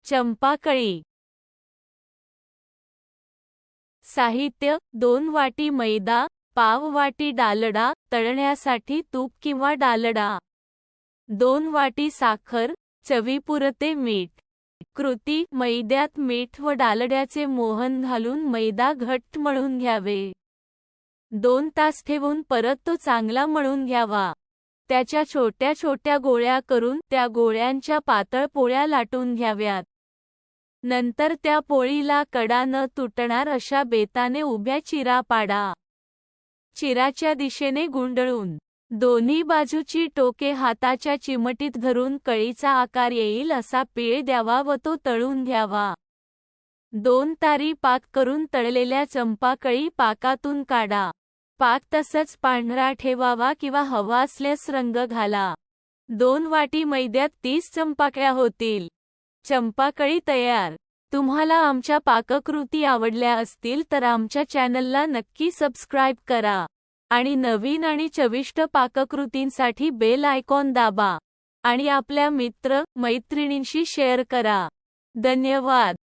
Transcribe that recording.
चंपाकळी. साहित्य: 2 वाटी मैदा, पाव वाटी डालडा, तळण्यासाठी तूप किंवा डालडा, 2 वाटी साखर, चवीपुरते मीठ. कृती: मैद्यात मीठ व डालड्याचे मोहन घालून मैदा घट्ट मळून घ्यावे. 2 तास ठेवून परत तो चांगला मळून घ्यावा. त्याच्या छोट्या छोट्या गोळ्या करून त्या गोळ्यांच्या पातळ पोळ्या लाटून घ्याव्यात. नंतर त्या पोळीला कडा न तुटणार अशा बेताने उभ्या चिरा पाडा. चिराच्या दिशेने गुंडळून दोन्ही बाजूची टोके हाताच्या चिमटीत धरून कळीचा आकार येईल असा पीळ द्यावा व तो तळून घ्यावा. 2 तारी पाक करून तळलेल्या चंपाकळी पाकातून काढा. पाक तसंच पांढरा ठेवावा किंवा हवा असल्यास रंग घाला. 2 वाटी मैद्यात 30 चंपाकळ्या होतील. चंपाकळी तयार. तुम्हाला आमच्या पाककृती आवडल्या असतील तर आमच्या चॅनलला नक्की सबस्क्राईब करा आणि नवीन आणि चविष्ट पाककृतींसाठी बेल आयकॉन दाबा आणि आपल्या मित्र मैत्रिणींशी शेअर करा. धन्यवाद.